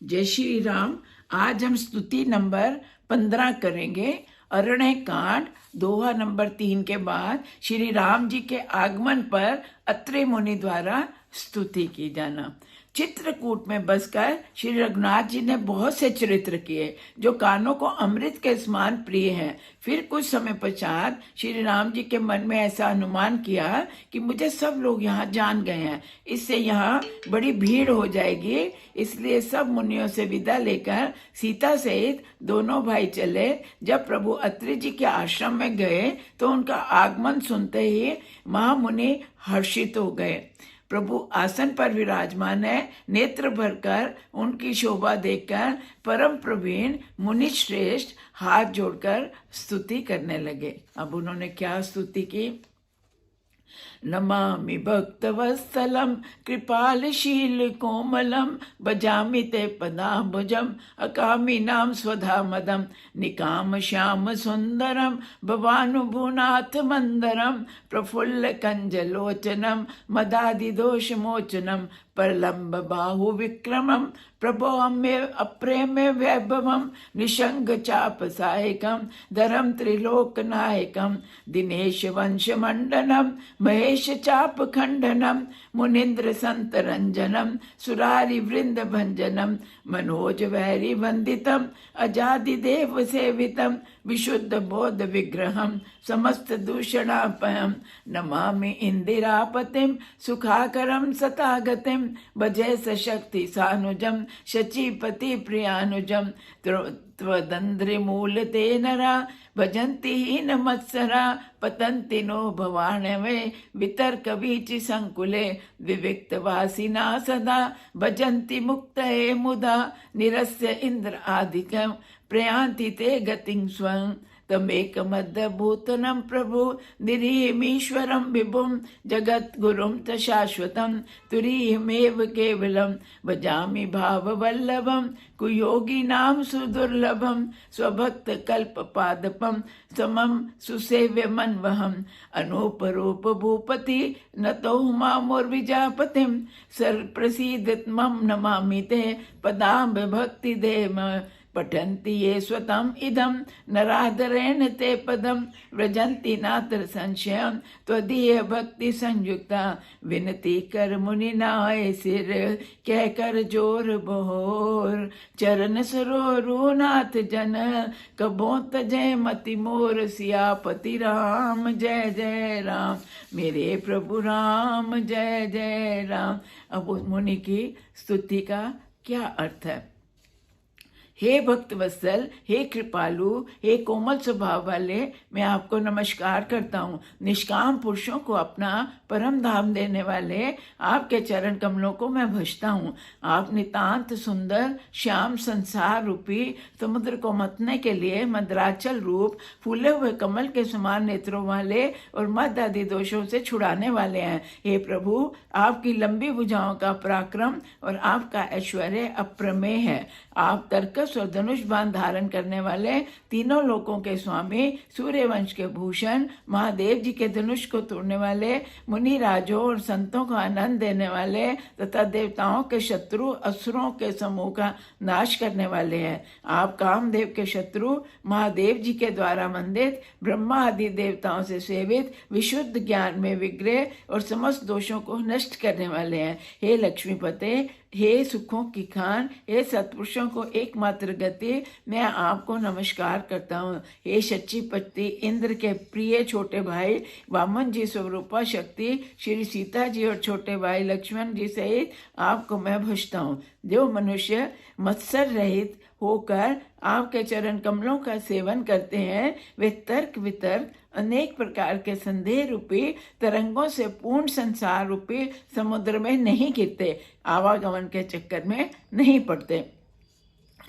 जय श्री राम। आज हम स्तुति नंबर 15 करेंगे। अरण्य कांड दोहा नंबर 3 के बाद श्री राम जी के आगमन पर अत्रि मुनि द्वारा स्तुति की जाना। चित्रकूट में बसकर श्री रघुनाथ जी ने बहुत से चरित्र किए जो कानों को अमृत के समान प्रिय हैं। फिर कुछ समय पश्चात श्री राम जी के मन में ऐसा अनुमान किया कि मुझे सब लोग यहाँ जान गए हैं, इससे यहाँ बड़ी भीड़ हो जाएगी। इसलिए सब मुनियों से विदा लेकर सीता सहित दोनों भाई चले। जब प्रभु अत्रि जी के आश्रम में गए तो उनका आगमन सुनते ही महामुनि हर्षित हो गए। प्रभु आसन पर विराजमान है। नेत्र भरकर उनकी शोभा देखकर परम प्रवीण मुनि श्रेष्ठ हाथ जोड़कर स्तुति करने लगे। अब उन्होंने क्या स्तुति की? नमामि भक्तवत्सलं कृपालशील कोमलं भजामि ते पदाम्बुजम् अकामिनां स्वधामदं निकाम श्याम सुंदरम भवानुभुनाथ मंदरम प्रफुल्ल कंजलोचनम मदादिदोषमोचनम परलंब बाहु विक्रमम प्रभोम्य अप्रेम्य वैभवम निशंग चाप सायकम धरम त्रिलोक नायकम दिनेश वंश मंडनम महेश चाप खंडनम मुनिंद्र संत रंजनम सुरारि वृंद भंजनम मनोज वैरी वंदितम अजादि देव सेवितम विशुद्ध बोध विग्रहम समस्त दूषणापयम नमामि इंदिरापतिम सुखाकरम सतागतिम भजे सशक्ति सानुजम शचीपति प्रियानुजम त्वदंद्रिमूल ते नरा भजन्ति हीन मत्सरा पतन्ति नो भवानवे वितर्क वीचि संकुले विविक्त वासिना सदा भजन्ति मुक्तये मुदा निरस्य इंद्र आदिकम प्रयान्ति ते गतिं स्वं तमेकमद्भूतनं प्रभु निरीहमीश्वरं विभुं जगद्गुरुं च शाश्वतं तुरीहमेव केवलं भजामि भाववल्लभं कुयोगिनां सुदुर्लभं स्वभक्तकल्पपादपं समं सुसेव्यमन्वहम् अनूपरूप भूपति नतो मामुर्विजापतिं सर्वप्रसीद मम नमामि ते पदाम्ब भक्तिदेम पठन्ति ये स्वतम् इदं नरादरेण ते पदं व्रजन्ति नात्र संशयं त्वदीय भक्ति संयुक्ता विनती कर मुनिनाय सिर कह कर जोर बहोर चरण सरोरु नाथ जन कबो तजय मति मोर सियापति राम जय जय राम मेरे प्रभु राम जय जय राम। अब उस मुनि की स्तुति का क्या अर्थ है? हे भक्त वत्सल, हे कृपालु, हे कोमल स्वभाव वाले, मैं आपको नमस्कार करता हूँ। निष्काम पुरुषों को अपना परम धाम देने वाले आपके चरण कमलों को मैं भजता हूँ। आप नितांत सुंदर श्याम संसार रूपी समुद्र को मतने के लिए मद्राचल रूप फूले हुए कमल के समान नेत्रों वाले और मद आदि दोषों से छुड़ाने वाले हैं। हे प्रभु, आपकी लंबी भुजाओं का पराक्रम और आपका ऐश्वर्य अप्रमेय है। आप तर्कस और धनुष बाण धारण करने वाले तीनों लोकों के स्वामी, सूर्यवंश के भूषण, महादेव जी के धनुष को तोड़ने वाले, मुनि राजों और संतों को आनंद देने वाले तथा देवताओं के शत्रु असुरों के समूह का नाश करने वाले हैं। आप कामदेव के शत्रु महादेव जी के द्वारा वंदित, ब्रह्मा आदि देवताओं से सेवित, विशुद्ध ज्ञान में विग्रह और समस्त दोषों को नष्ट करने वाले हैं। हे लक्ष्मीपते, हे सुखों की खान, हे सत्पुरुषों को एकमात्र गति, मैं आपको नमस्कार करता हूँ। हे शचीपति, इंद्र के प्रिय छोटे भाई वामन जी स्वरूपा शक्ति, श्री सीता जी और छोटे भाई लक्ष्मण जी सहित आपको मैं भजता हूँ। जो मनुष्य मत्सर रहित होकर आपके चरण कमलों का सेवन करते हैं, वे तर्क वितर्क अनेक प्रकार के संदेह रूपी तरंगों से पूर्ण संसार रूपी समुद्र में नहीं गिरते, आवागमन के चक्कर में नहीं पड़ते।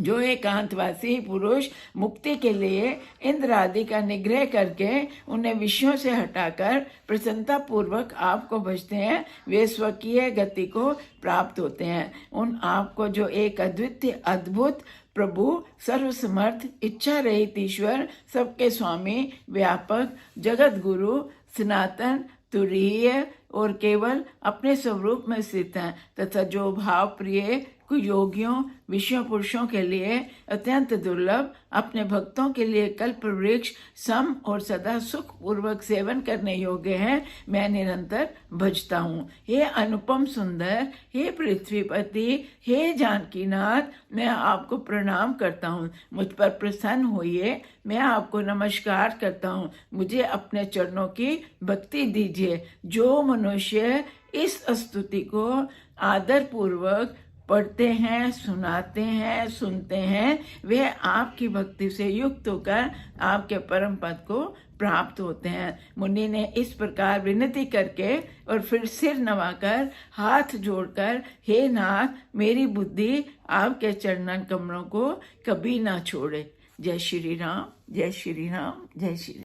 जो एकांतवासी पुरुष मुक्ति के लिए इंद्र आदि का निग्रह करके उन्हें विषयों से हटाकर प्रसन्नता पूर्वक आपको भजते हैं, वे स्वकीय गति को प्राप्त होते हैं। उन आपको जो एक अद्वितीय अद्भुत प्रभु, सर्वसमर्थ, इच्छा रहित ईश्वर, सबके स्वामी, व्यापक, जगत गुरु, सनातन, तुरीय और केवल अपने स्वरूप में स्थित हैं तथा जो भाव प्रिय योगियों विष्णु पुरुषों के लिए अत्यंत दुर्लभ, अपने भक्तों के लिए कल्प वृक्ष, सम और सदा सुख पूर्वक सेवन करने योग्य है, मैं निरंतर भजता हूँ। हे अनुपम सुंदर, हे पृथ्वीपति, हे जानकीनाथ, मैं आपको प्रणाम करता हूँ। मुझ पर प्रसन्न होइए, मैं आपको नमस्कार करता हूँ। मुझे अपने चरणों की भक्ति दीजिए। जो मनुष्य इस स्तुति को आदर पूर्वक पढ़ते हैं, सुनाते हैं, सुनते हैं, वे आपकी भक्ति से युक्त होकर आपके परम पद को प्राप्त होते हैं। मुनि ने इस प्रकार विनती करके और फिर सिर नवाकर हाथ जोड़कर, हे नाथ, मेरी बुद्धि आपके चरणन कमलों को कभी ना छोड़े। जय श्री राम, जय श्री राम, जय श्री राम।